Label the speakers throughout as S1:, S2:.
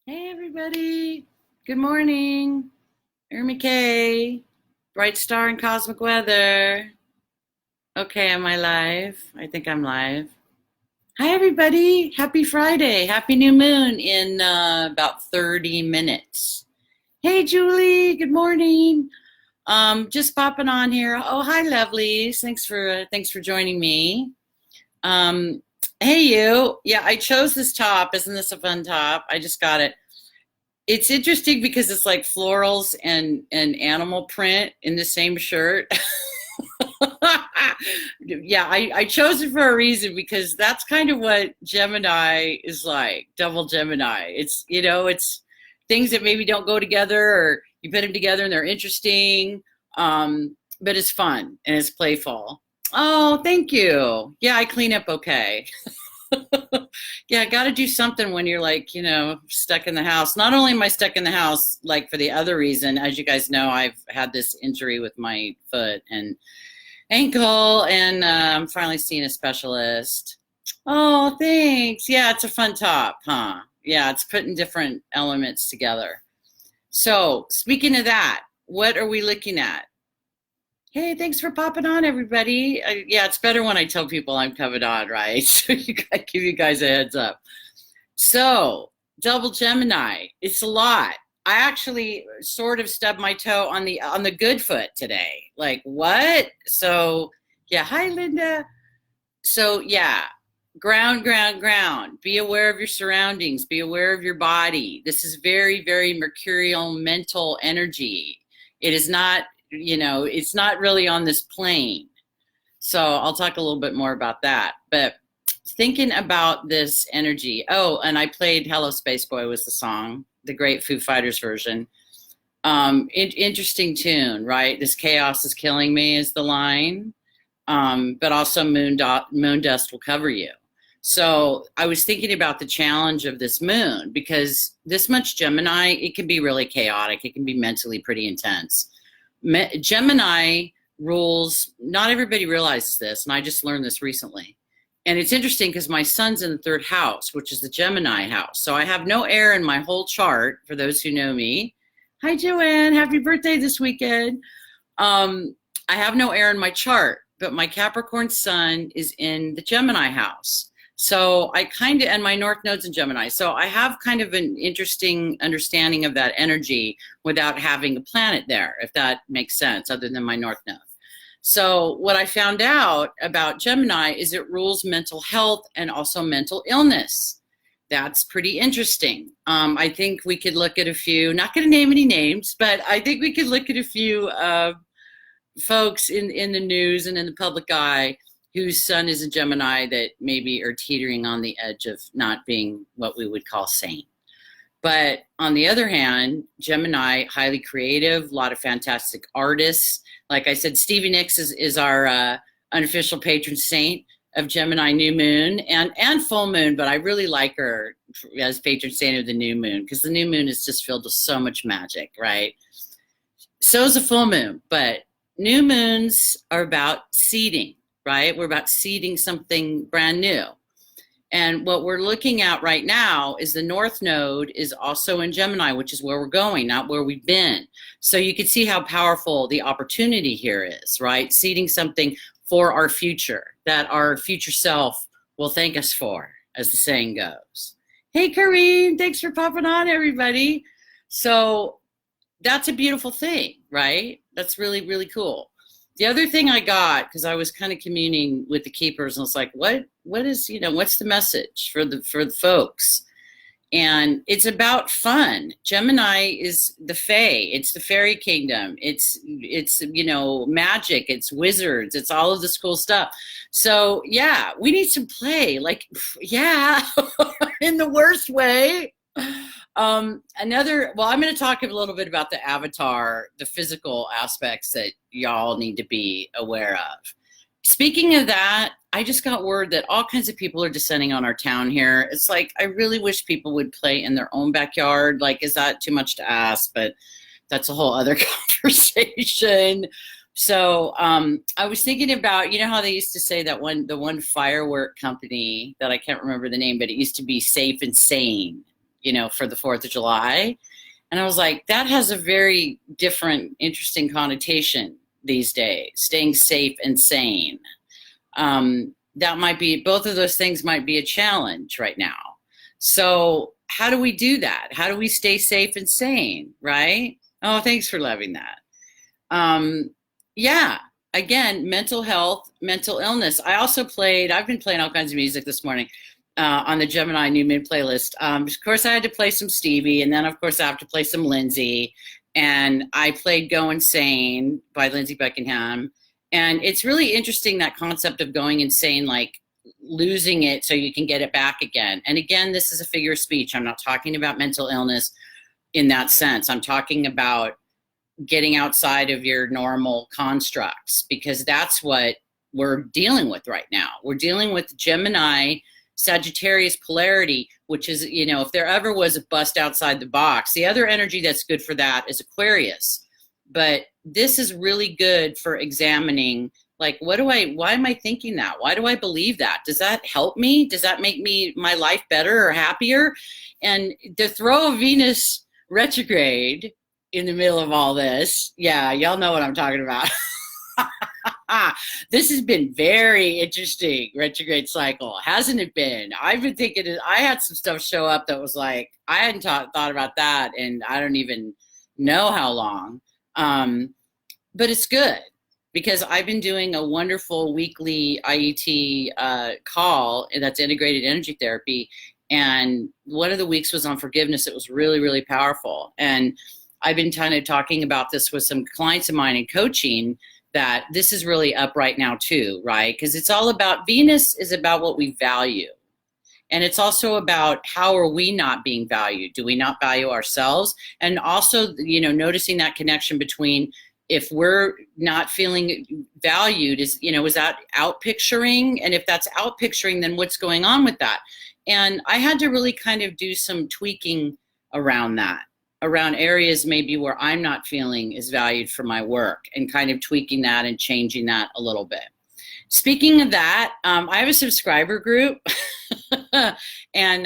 S1: Hey everybody, good morning. Irma Kay, Bright Star and Cosmic Weather. Okay, am I live? I think I'm live. Hi everybody, happy Friday, happy new moon in about 30 minutes. Hey Julie, good morning. Just popping on here. Oh, hi lovelies, thanks for joining me. Um, hey you, yeah, I chose this top. Isn't this a fun top? I just got it. It's interesting because it's like florals and animal print in the same shirt. Yeah, I chose it for a reason because that's kind of what Gemini is like, double Gemini. It's things that maybe don't go together or you put them together and they're interesting. But it's fun and it's playful. Oh, thank you. Yeah, I clean up okay. Yeah, got to do something when you're like, stuck in the house. Not only am I stuck in the house, like for the other reason, as you guys know, I've had this injury with my foot and ankle, and I'm finally seeing a specialist. Oh, thanks. Yeah, it's a fun top, huh? Yeah, it's putting different elements together. So, speaking of that, what are we looking at? Hey, thanks for popping on, everybody. Yeah, it's better when I tell people I'm coming on, right? So I give you guys a heads up. So, double Gemini, it's a lot. I actually sort of stubbed my toe on the good foot today. Like, what? So, yeah, hi Linda. So, yeah, ground, ground, ground. Be aware of your surroundings, be aware of your body. This is very, very mercurial mental energy. It is not, it's not really on this plane. So, I'll talk a little bit more about that. But thinking about this energy. Oh, and I played Hello Space Boy was the song, the great Foo Fighters version. Interesting tune, right? This chaos is killing me is the line. But also moon dust will cover you. So I was thinking about the challenge of this moon because this much Gemini, it can be really chaotic. It can be mentally pretty intense. Gemini rules, not everybody realizes this, and I just learned this recently. And it's interesting because my son's in the third house, which is the Gemini house. So I have no air in my whole chart, for those who know me. Hi, Joanne. Happy birthday this weekend. I have no air in my chart, but my Capricorn sun is in the Gemini house. So and my North Node's in Gemini. So I have kind of an interesting understanding of that energy without having a planet there, if that makes sense, other than my North Node. So what I found out about Gemini is it rules mental health and also mental illness. That's pretty interesting. I think we could look at a few, not going to name any names, but I think we could look at a few folks in the news and in the public eye whose sun is a Gemini that maybe are teetering on the edge of not being what we would call sane. But on the other hand, Gemini, highly creative, a lot of fantastic artists. Like I said, Stevie Nicks is our unofficial patron saint of Gemini new moon and full moon, but I really like her as patron saint of the new moon because the new moon is just filled with so much magic, right? So is a full moon, but new moons are about seeding, right? We're about seeding something brand new. And what we're looking at right now is the North Node is also in Gemini, which is where we're going, not where we've been. So you can see how powerful the opportunity here is, right? Seeding something for our future that our future self will thank us for, as the saying goes. Hey, Karine, thanks for popping on, everybody. So that's a beautiful thing, right? That's really, really cool. The other thing I got, because I was kind of communing with the keepers, and I was like, what is, what's the message for the folks? And it's about fun. Gemini is the Fae. It's the fairy kingdom. It's magic. It's wizards. It's all of this cool stuff. So yeah, we need some play. Like, yeah, in the worst way. I'm going to talk a little bit about the avatar, the physical aspects that y'all need to be aware of. Speaking of that, I just got word that all kinds of people are descending on our town here. It's like, I really wish people would play in their own backyard. Like, is that too much to ask? But that's a whole other conversation. So I was thinking about, how they used to say that the one firework company that I can't remember the name, but it used to be Safe and Sane. for the 4th of July. And I was like, that has a very different, interesting connotation these days, staying safe and sane. That might be, both of those things might be a challenge right now. So how do we do that? How do we stay safe and sane, right? Oh, thanks for loving that. Yeah, again, mental health, mental illness. I've been playing all kinds of music this morning on the Gemini New Moon playlist. Of course, I had to play some Stevie, and then, of course, I have to play some Lindsay. And I played Go Insane by Lindsey Buckingham. And it's really interesting, that concept of going insane, like losing it so you can get it back again. And again, this is a figure of speech. I'm not talking about mental illness in that sense. I'm talking about getting outside of your normal constructs, because that's what we're dealing with right now. We're dealing with Gemini Sagittarius polarity, which is, if there ever was a bust outside the box. The other energy that's good for that is Aquarius. But this is really good for examining, like, why am I thinking that? Why do I believe that? Does that help me? Does that make my life better or happier? And to throw a Venus retrograde in the middle of all this, yeah, y'all know what I'm talking about. This has been very interesting retrograde cycle, hasn't it been? I've been thinking, I had some stuff show up that was like, I hadn't thought about that, and I don't even know how long. But it's good, because I've been doing a wonderful weekly IET call that's integrated energy therapy. And one of the weeks was on forgiveness. It was really, really powerful. And I've been kind of talking about this with some clients of mine in coaching, that this is really up right now too, right? Because it's all about, Venus is about what we value. And it's also about, how are we not being valued? Do we not value ourselves? And also, noticing that connection between, if we're not feeling valued, is that out picturing? And if that's out picturing, then what's going on with that? And I had to really kind of do some tweaking around that, around areas maybe where I'm not feeling as valued for my work, and kind of tweaking that and changing that a little bit. Speaking of that, I have a subscriber group, and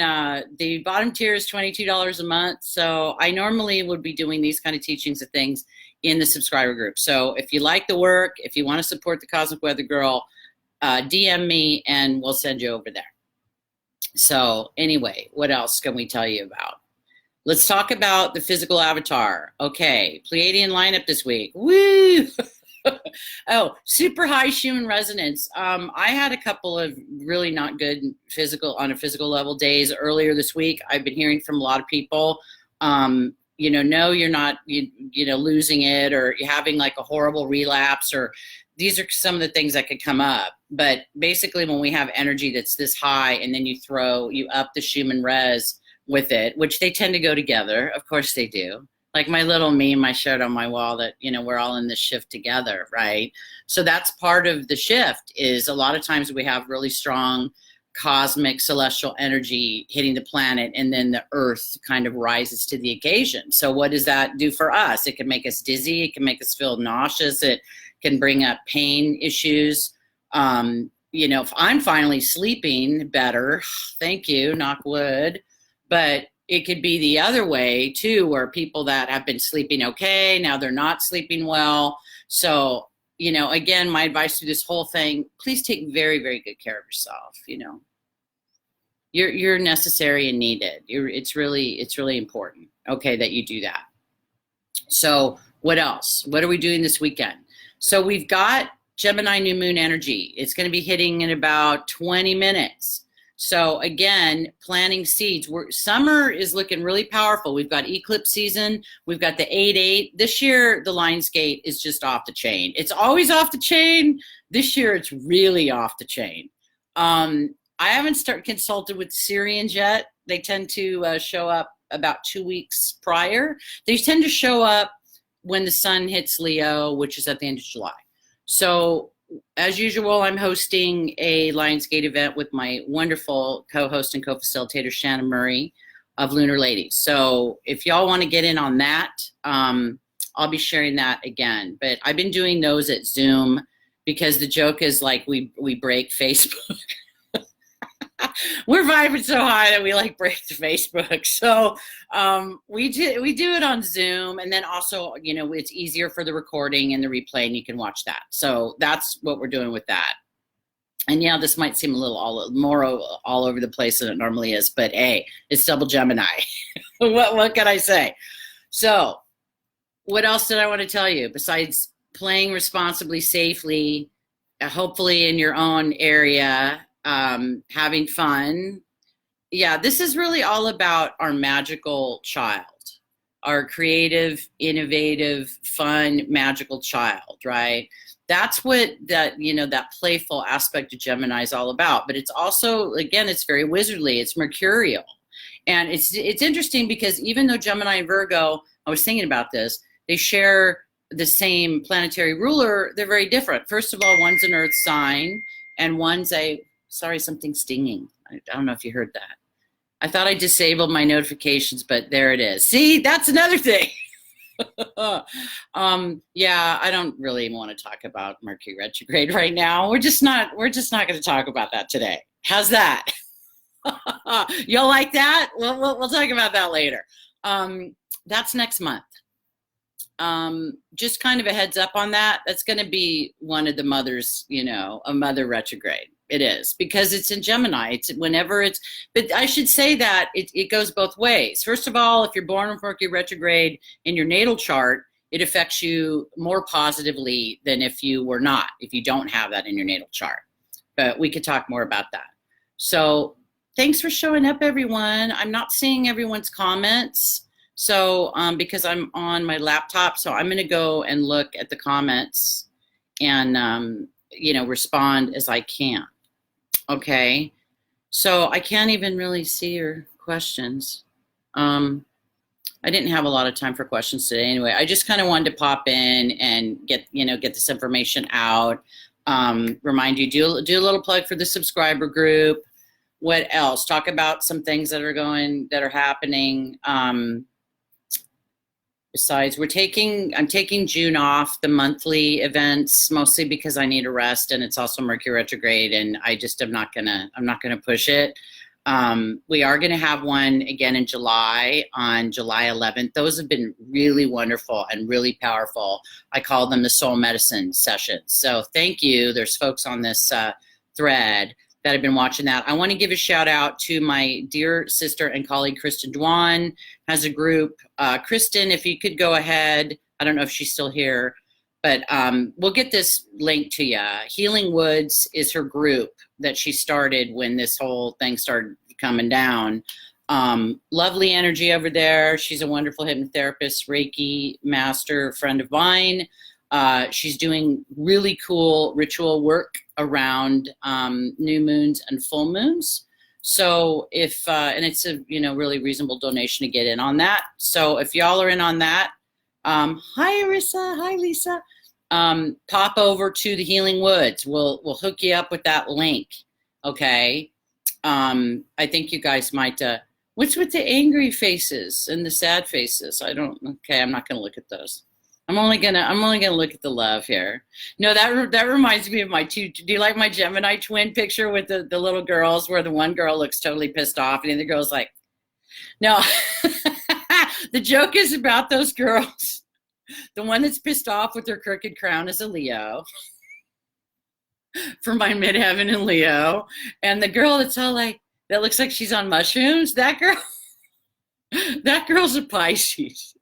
S1: the bottom tier is $22 a month. So I normally would be doing these kind of teachings of things in the subscriber group. So if you like the work, if you want to support the Cosmic Weather Girl, DM me and we'll send you over there. So anyway, what else can we tell you about? Let's talk about the physical avatar. Okay, Pleiadian lineup this week. Woo! Oh, super high Schumann resonance. I had a couple of really not good on a physical level days earlier this week. I've been hearing from a lot of people, no, you're not, losing it, or you're having like a horrible relapse, or these are some of the things that could come up. But basically, when we have energy that's this high, and then you up the Schumann res with it, which they tend to go together. Of course they do. Like my little meme I showed on my wall that, we're all in this shift together, right? So that's part of the shift, is a lot of times we have really strong cosmic celestial energy hitting the planet, and then the earth kind of rises to the occasion. So what does that do for us? It can make us dizzy. It can make us feel nauseous. It can bring up pain issues. If I'm finally sleeping better, thank you, knock wood. But it could be the other way too, where people that have been sleeping okay, now they're not sleeping well. So, again, my advice through this whole thing, please take very, very good care of yourself. You're necessary and needed. It's really important, okay, that you do that. So what else? What are we doing this weekend? So we've got Gemini new moon energy. It's going to be hitting in about 20 minutes. So again, planting seeds. Summer is looking really powerful. We've got eclipse season. We've got the 8/8. This year, the Lionsgate is just off the chain. It's always off the chain. This year, it's really off the chain. I haven't consulted with the Syrians yet. They tend to show up about 2 weeks prior. They tend to show up when the sun hits Leo, which is at the end of July. So as usual, I'm hosting a Lionsgate event with my wonderful co-host and co-facilitator, Shannon Murray of Lunar Ladies. So if y'all want to get in on that, I'll be sharing that again. But I've been doing those at Zoom, because the joke is like we break Facebook. We're vibing so high that we like break the Facebook. So we do it on Zoom, and then also, you know, it's easier for the recording and the replay, and you can watch that. So that's what we're doing with that. And yeah, this might seem a little all over the place than it normally is, but hey, it's double Gemini. What can I say? So what else did I want to tell you besides playing responsibly, safely, hopefully in your own area, having fun? Yeah, this is really all about our magical child, our creative, innovative, fun, magical child, right? That's what that playful aspect of Gemini is all about. But it's also, again, it's very wizardly, it's mercurial. And it's interesting because even though Gemini and Virgo, I was thinking about this, they share the same planetary ruler, they're very different. First of all, one's an earth sign and one's something stinging. I don't know if you heard that. I thought I disabled my notifications, but there it is. See, that's another thing. Yeah, I don't really want to talk about Mercury retrograde right now. We're just not going to talk about that today. How's that? You'll like that? We'll talk about that later. That's next month. Just kind of a heads up on that. That's going to be one of the mothers, a mother retrograde. It is, because it's in Gemini. But I should say that it goes both ways. First of all, if you're born with Mercury retrograde in your natal chart, it affects you more positively than if you were not, if you don't have that in your natal chart. But we could talk more about that. So thanks for showing up, everyone. I'm not seeing everyone's comments. So because I'm on my laptop, so I'm going to go and look at the comments and, respond as I can. Okay. So I can't even really see your questions. I didn't have a lot of time for questions today anyway. I just kind of wanted to pop in and get this information out. Remind you, do a little plug for the subscriber group. What else? Talk about some things that are happening. Besides, I'm taking June off the monthly events, mostly because I need a rest, and it's also Mercury retrograde, and I just I'm not gonna push it. We are gonna have one again in July, on July 11th. Those have been really wonderful and really powerful. I call them the soul medicine sessions. So thank you. There's folks on this thread that have been watching that. I want to give a shout out to my dear sister and colleague, Kristen Dwan, has a group. Kristen, if you could go ahead, I don't know if she's still here, but we'll get this link to you. Healing Woods is her group that she started when this whole thing started coming down. Lovely energy over there. She's a wonderful hypnotherapist, Reiki master, friend of mine. She's doing really cool ritual work around new moons and full moons. So if, and it's a, really reasonable donation to get in on that. So if y'all are in on that, hi Arissa, hi Lisa, pop over to the Healing Woods. We'll hook you up with that link. Okay. I think you guys might, what's with the angry faces and the sad faces? Okay, I'm not going to look at those. I'm only gonna look at the love here. No, that reminds me of my two. Do you like my Gemini twin picture with the little girls, where the one girl looks totally pissed off and the other girl's like, no. The joke is about those girls. The one that's pissed off with her crooked crown is a Leo, for my midheaven in Leo, and the girl that's all like, that looks like she's on mushrooms. That girl's a Pisces,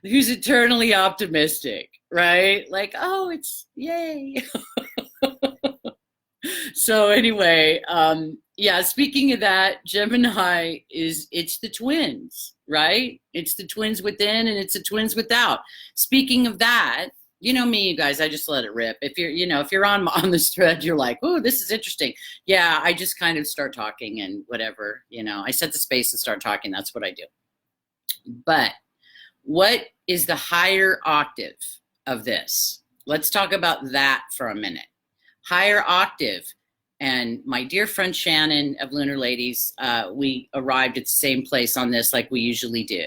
S1: who's eternally optimistic, right? Like, oh, it's yay. So anyway, yeah, speaking of that, Gemini it's the twins, right? It's the twins within and it's the twins without. Speaking of that, you know me, you guys, I just let it rip. If you're on this thread, you're like, oh, this is interesting. Yeah, I just kind of start talking and whatever, I set the space and start talking. That's what I do. But what is the higher octave of this? Let's talk about that for a minute. Higher octave. And my dear friend Shannon of Lunar Ladies, we arrived at the same place on this like we usually do.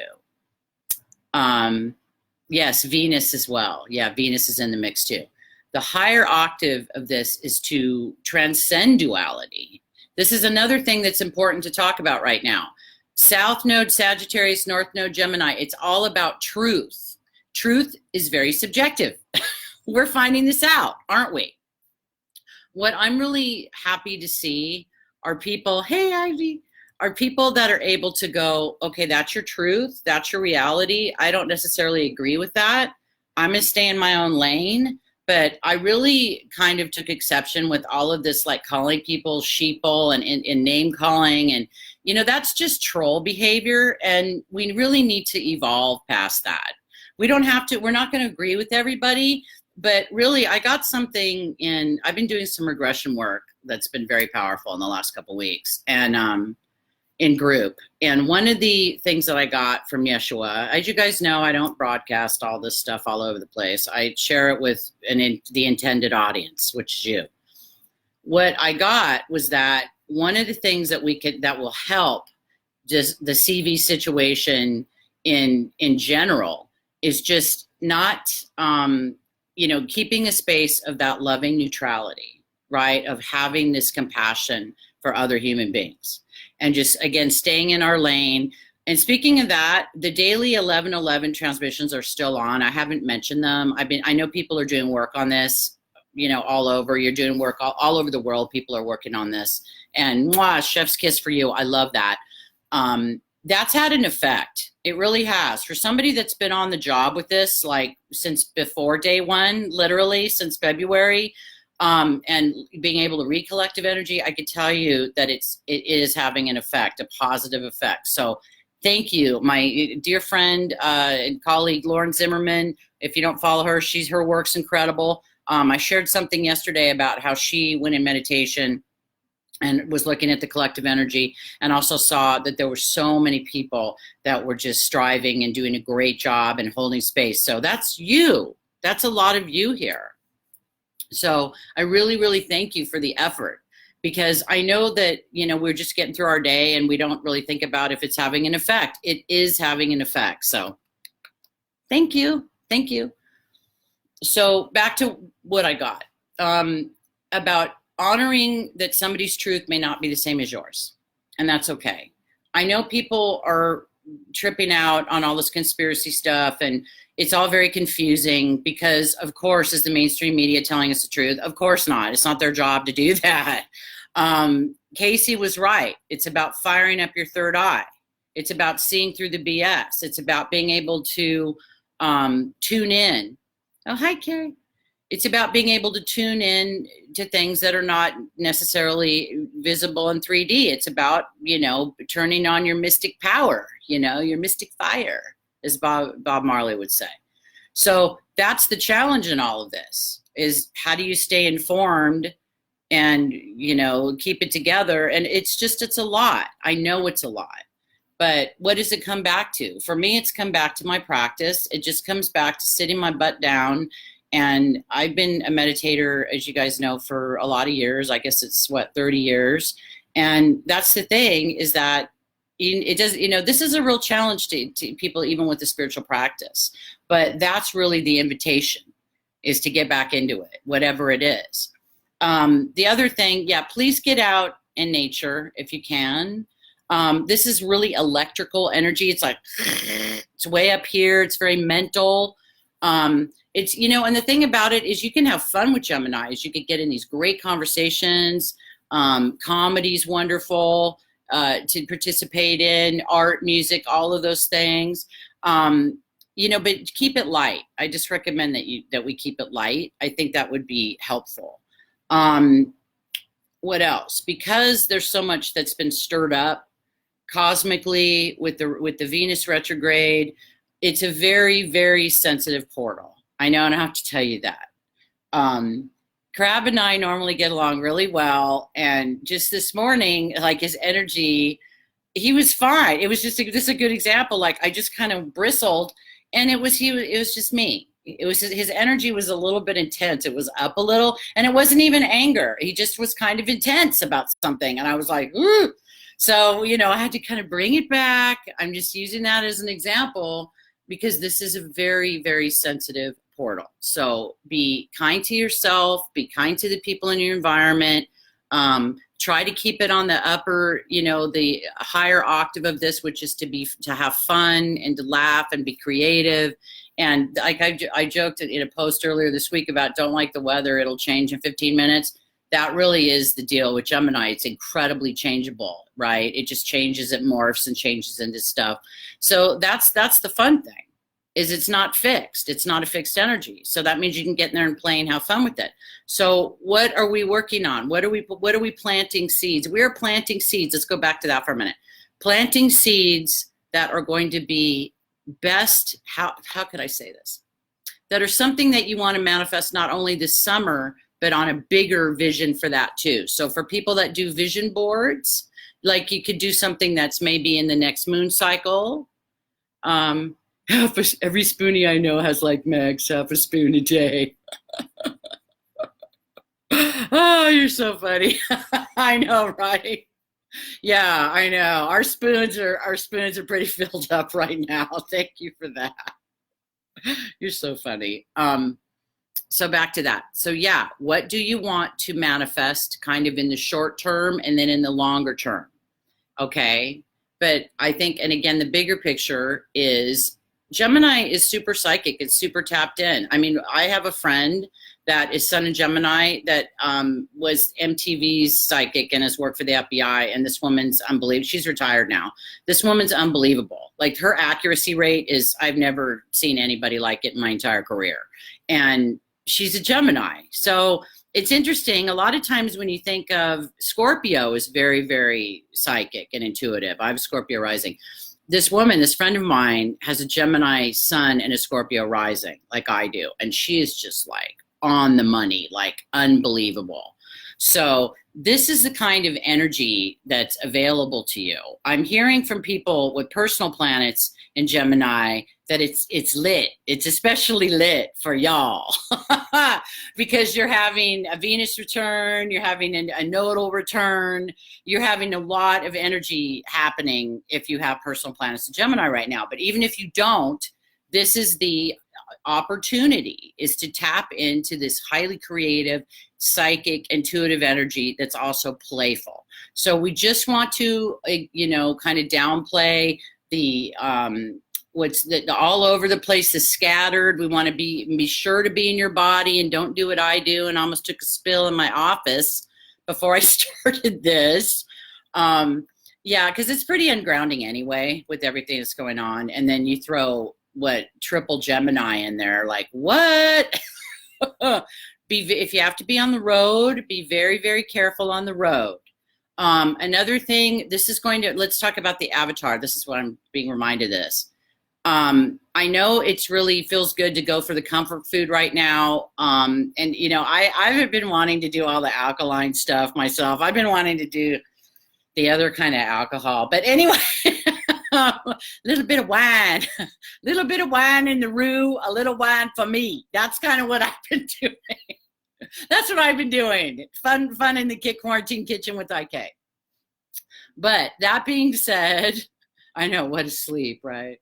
S1: Yes, Venus as well. Yeah, Venus is in the mix too. The higher octave of this is to transcend duality. This is another thing that's important to talk about right now. South node Sagittarius, North node Gemini. It's all about truth. Truth is very subjective. We're finding this out, aren't we? What I'm really happy to see are people, hey, Ivy, are people that are able to go, okay, that's your truth. That's your reality. I don't necessarily agree with that. I'm going to stay in my own lane. But I really kind of took exception with all of this, like calling people sheeple and name calling. And, you know, that's just troll behavior. And we really need to evolve past that. We don't have to, we're not going to agree with everybody. But really, I got something I've been doing some regression work that's been very powerful in the last couple of weeks. And in group. And one of the things that I got from Yeshua, as you guys know, I don't broadcast all this stuff all over the place. I share it with the intended audience, which is you. What I got was that one of the things that that will help just the CV situation in general is just not, keeping a space of that loving neutrality, right? Of having this compassion for other human beings. And just, again, staying in our lane. And speaking of that, the daily 1111 transmissions are still on. I haven't mentioned them. I know people are doing work on this, all over. You're doing work all over the world. People are working on this. And mwah, chef's kiss for you. I love that. That's had an effect. It really has. For somebody that's been on the job with this, like since before day one, literally since February, and being able to read collective energy, I could tell you that it is having an effect, a positive effect. So thank you, my dear friend and colleague, Lauren Zimmerman. If you don't follow her, her work's incredible. I shared something yesterday about how she went in meditation and was looking at the collective energy, and also saw that there were so many people that were just striving and doing a great job and holding space. So that's you. That's a lot of you here. So I really, really thank you for the effort, because I know that, we're just getting through our day and we don't really think about if it's having an effect. It is having an effect. So thank you. Thank you. So back to what I got about honoring that somebody's truth may not be the same as yours. And that's okay. I know people are tripping out on all this conspiracy stuff, and it's all very confusing because, of course, is the mainstream media telling us the truth? Of course not. It's not their job to do that. Casey was right. It's about firing up your third eye. It's about seeing through the BS. It's about being able to tune in. Oh, hi, Carrie. It's about being able to tune in to things that are not necessarily visible in 3D. It's about, turning on your mystic power, your mystic fire, as Bob Marley would say. So that's the challenge in all of this, is how do you stay informed and, keep it together? And it's a lot. I know it's a lot. But what does it come back to? For me, it's come back to my practice. It just comes back to sitting my butt down. And I've been a meditator, as you guys know, for a lot of years. I guess it's 30 years. And that's the thing, is that it does, this is a real challenge to people, even with the spiritual practice. But that's really the invitation, is to get back into it, whatever it is. The other thing, please get out in nature if you can. This is really electrical energy. It's like, it's way up here. It's very mental. It's, and the thing about it is you can have fun with Geminis. You could get in these great conversations. Comedy's wonderful to participate in, art, music, all of those things. But keep it light. I just recommend that we keep it light. I think that would be helpful. What else? Because there's so much that's been stirred up cosmically with the Venus retrograde, it's a very, very sensitive portal. I know, and I have to tell you that. Crab and I normally get along really well, and just this morning, like, his energy, he was fine. It was just this is a good example. Like, I just kind of bristled, and it was just me. It was his energy was a little bit intense. It was up a little, and it wasn't even anger. He just was kind of intense about something, and I was like, ooh. So, I had to kind of bring it back. I'm just using that as an example because this is a very, very sensitive portal. So be kind to yourself, be kind to the people in your environment. try to keep it on the upper, the higher octave of this, which is to have fun and to laugh and be creative. And like I joked in a post earlier this week about don't like the weather, it'll change in 15 minutes. That really is the deal with Gemini. It's incredibly changeable, right? It just changes, it morphs and changes into stuff. So that's the fun thing, is it's not fixed. It's not a fixed energy. So that means you can get in there and play and have fun with it. So what are we working on? What are we planting seeds? We are planting seeds. Let's go back to that for a minute. Planting seeds that are going to be best, how could I say this? That are something that you want to manifest not only this summer, but on a bigger vision for that too. So for people that do vision boards, like you could do something that's maybe in the next moon cycle. Every spoonie I know has like Max, half a spoon a day. Oh, you're so funny. I know, right? Yeah, I know. Our spoons are pretty filled up right now. Thank you for that. You're so funny. So back to that. So yeah, what do you want to manifest kind of in the short term and then in the longer term? Okay. But I think, and again, the bigger picture is Gemini is super psychic. It's super tapped in. I mean, I have a friend that is Sun in Gemini that was MTV's psychic and has worked for the FBI. And this woman's unbelievable. She's retired now. This woman's unbelievable. Like her accuracy rate is, I've never seen anybody like it in my entire career. And she's a Gemini. So it's interesting. A lot of times when you think of Scorpio is very, very psychic and intuitive. I have a Scorpio rising. This woman, this friend of mine, has a Gemini sun and a Scorpio rising like I do. And she is just like on the money, like unbelievable. So this is the kind of energy that's available to you. I'm hearing from people with personal planets in Gemini that it's lit. It's especially lit for y'all because you're having a Venus return, you're having a nodal return, you're having a lot of energy happening if you have personal planets in Gemini right now. But even if you don't, this is the opportunity, is to tap into this highly creative, psychic, intuitive energy that's also playful. So we just want to, kind of downplay the what's the all over the place, is scattered. We want to be sure to be in your body and don't do what I do. And almost took a spill in my office before I started this. Yeah, because it's pretty ungrounding anyway with everything that's going on. And then you throw triple Gemini in there, like what? If you have to be on the road, be very, very careful on the road. Another thing, let's talk about the avatar. This is what I'm being reminded of this. I know it's really feels good to go for the comfort food right now. And I've been wanting to do all the alkaline stuff myself. I've been wanting to do the other kind of alcohol, but anyway, a little bit of wine in the roux, a little wine for me. That's kind of what I've been doing. That's what I've been doing. Fun in the quarantine kitchen with IK. But that being said, I know, what a sleep, right?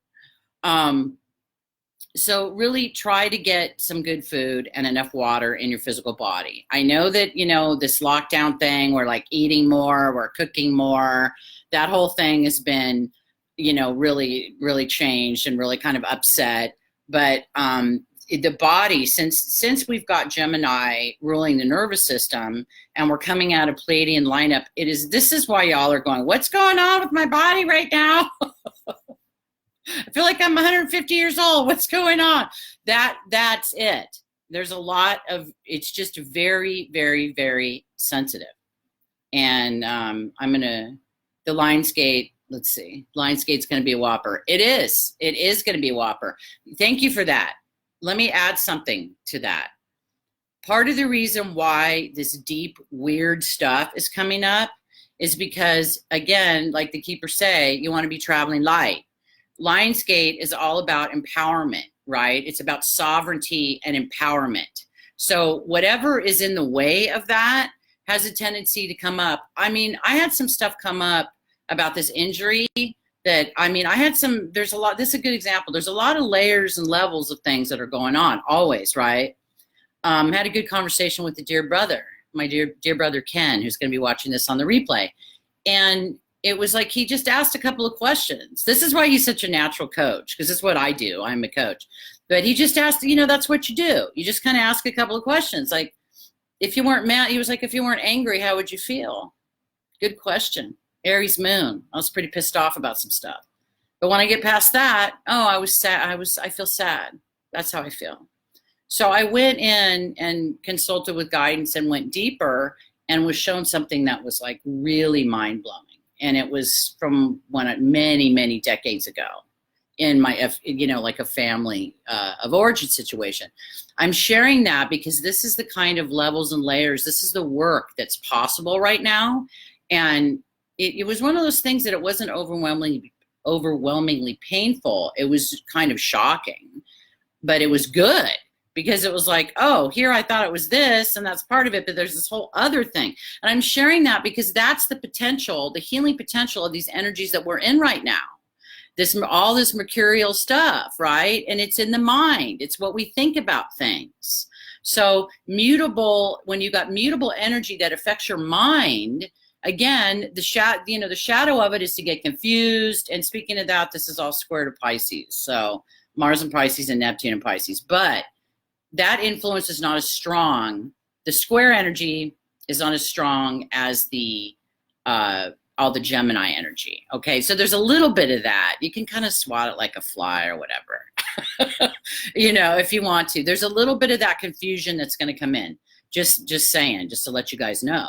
S1: So really try to get some good food and enough water in your physical body. I know that, this lockdown thing, we're like eating more, we're cooking more. That whole thing has been, really, really changed and really kind of upset. But the body, since we've got Gemini ruling the nervous system and we're coming out of Pleiadian lineup, this is why y'all are going, what's going on with my body right now? I feel like I'm 150 years old. What's going on? That's it. There's a lot of, it's just very, very, very sensitive. And the Lionsgate, let's see, Lionsgate's going to be a whopper. It is going to be a whopper. Thank you for that. Let me add something to that. Part of the reason why this deep, weird stuff is coming up is because, again, like the keepers say, you want to be traveling light. Lionsgate is all about empowerment, right? It's about sovereignty and empowerment. So whatever is in the way of that has a tendency to come up. I mean, I had some stuff come up about this injury that, there's a lot, this is a good example. There's a lot of layers and levels of things that are going on always, right? Had a good conversation with the dear brother, my dear brother Ken, who's going to be watching this on the replay. And it was like he just asked a couple of questions. This is why he's such a natural coach, because it's what I do. I'm a coach. But he just asked, that's what you do. You just kind of ask a couple of questions. Like, if you weren't mad, he was like, if you weren't angry, how would you feel? Good question. Aries moon. I was pretty pissed off about some stuff. But when I get past that, I was sad. I feel sad. That's how I feel. So I went in and consulted with guidance and went deeper and was shown something that was like really mind blowing. And it was from many, many decades ago in my, like a family of origin situation. I'm sharing that because this is the kind of levels and layers. This is the work that's possible right now. And it was one of those things that it wasn't overwhelmingly painful. It was kind of shocking, but it was good. Because it was like, oh, here I thought it was this, and that's part of it, but there's this whole other thing. And I'm sharing that because that's the potential, the healing potential of these energies that we're in right now. All this mercurial stuff, right? And it's in the mind. It's what we think about things. So mutable, when you got mutable energy that affects your mind, again, the shadow of it is to get confused. And speaking of that, this is all square to Pisces. So Mars and Pisces and Neptune and Pisces. But that influence is not as strong. The square energy is not as strong as the all the Gemini energy. Okay, so there's a little bit of that. You can kind of swat it like a fly or whatever, if you want to. There's a little bit of that confusion that's going to come in. Just saying, just to let you guys know.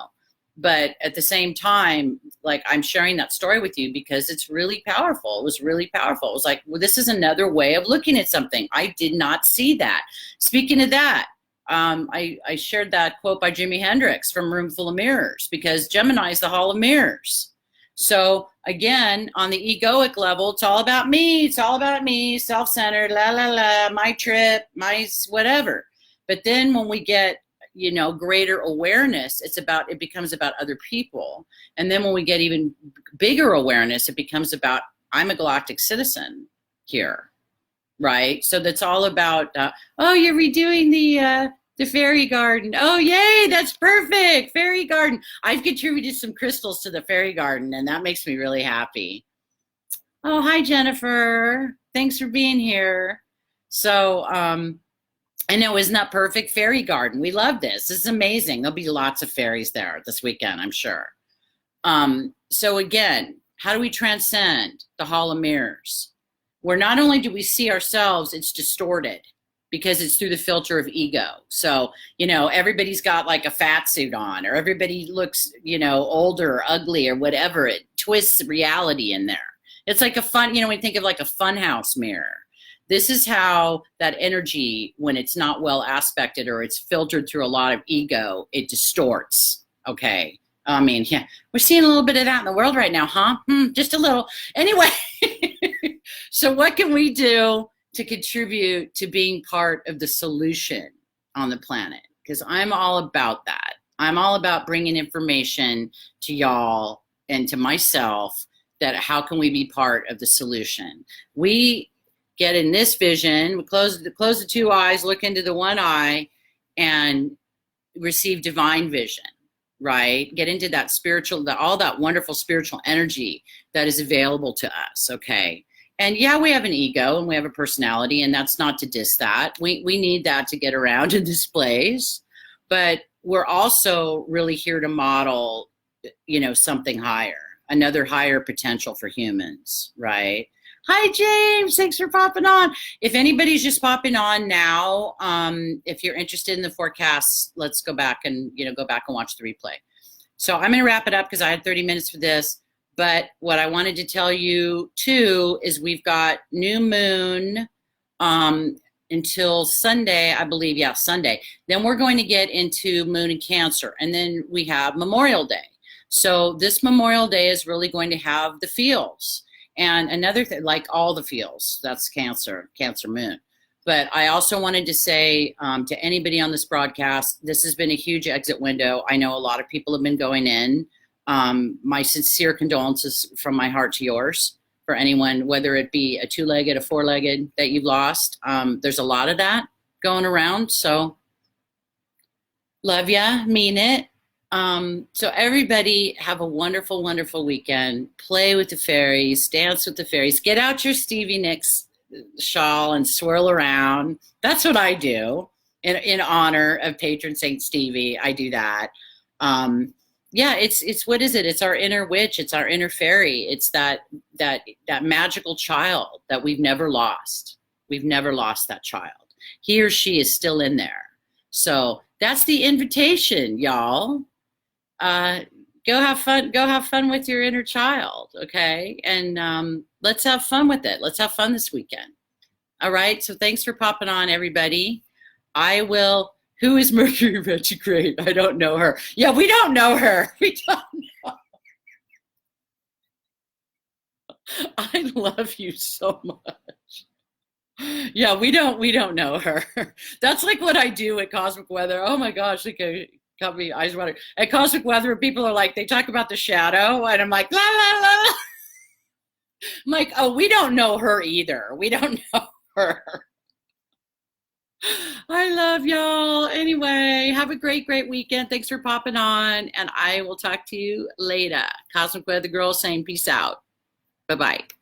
S1: But at the same time, like, I'm sharing that story with you because it's really powerful. It was really powerful. It was like, well, this is another way of looking at something. I did not see that. Speaking of that, I shared that quote by Jimi Hendrix from Room Full of Mirrors, because Gemini is the Hall of Mirrors. So again, on the egoic level, it's all about me. It's all about me, self-centered, la, la, la, my trip, my whatever. But then when we get greater awareness, it becomes about other people. And then when we get even bigger awareness, it becomes about, I'm a galactic citizen here, right? So that's all about, you're redoing the fairy garden. Oh, yay, that's perfect, fairy garden. I've contributed some crystals to the fairy garden, and that makes me really happy. Oh, hi, Jennifer. Thanks for being here. So, I know, isn't that perfect? Fairy garden. We love this. This is amazing. There'll be lots of fairies there this weekend, I'm sure. So again, how do we transcend the Hall of Mirrors? Where not only do we see ourselves, it's distorted because it's through the filter of ego. So, everybody's got like a fat suit on, or everybody looks, older or ugly or whatever. It twists reality in there. It's like a fun, we think of like a funhouse mirror. This is how that energy, when it's not well aspected or it's filtered through a lot of ego, it distorts. Okay. I mean, yeah, we're seeing a little bit of that in the world right now, huh? Just a little. Anyway, so what can we do to contribute to being part of the solution on the planet? Because I'm all about that. I'm all about bringing information to y'all and to myself that how can we be part of the solution? We get in this vision, we close the two eyes, look into the one eye, and receive divine vision, right? Get into that spiritual, all that wonderful spiritual energy that is available to us, okay? And yeah, we have an ego and we have a personality, and that's not to diss that. We need that to get around in this place, but we're also really here to model, something higher, another higher potential for humans, right? Hi, James. Thanks for popping on. If anybody's just popping on now, if you're interested in the forecasts, let's go back and watch the replay. So I'm going to wrap it up because I had 30 minutes for this. But what I wanted to tell you too is we've got new moon until Sunday, I believe. Yeah, Sunday. Then we're going to get into moon in Cancer, and then we have Memorial Day. So this Memorial Day is really going to have the feels. And another thing, like all the feels, that's Cancer moon. But I also wanted to say to anybody on this broadcast, this has been a huge exit window. I know a lot of people have been going in. My sincere condolences from my heart to yours for anyone, whether it be a two-legged, a four-legged that you've lost. There's a lot of that going around. So love ya, mean it. So everybody have a wonderful, wonderful weekend. Play with the fairies, dance with the fairies. Get out your Stevie Nicks shawl and swirl around. That's what I do in honor of patron Saint Stevie. I do that. Yeah, it's what is it? It's our inner witch. It's our inner fairy. It's that magical child that we've never lost. We've never lost that child. He or she is still in there. So that's the invitation, y'all. uh, Go have fun. Go have fun with your inner child, okay? And let's have fun with it. Let's have fun this weekend. All right. So thanks for popping on, everybody. I will. Who is Mercury retrograde? I don't know her. Yeah, we don't know her. We don't. I love you so much. Yeah, we don't know her. That's like what I do at Cosmic Weather. Oh my gosh, like got me eyes watering. At Cosmic Weather, people are like, they talk about the shadow, and I'm like, la la la. I'm like, oh, we don't know her either. We don't know her. I love y'all. Anyway, have a great, great weekend. Thanks for popping on, and I will talk to you later. Cosmic Weather Girl saying peace out. Bye bye.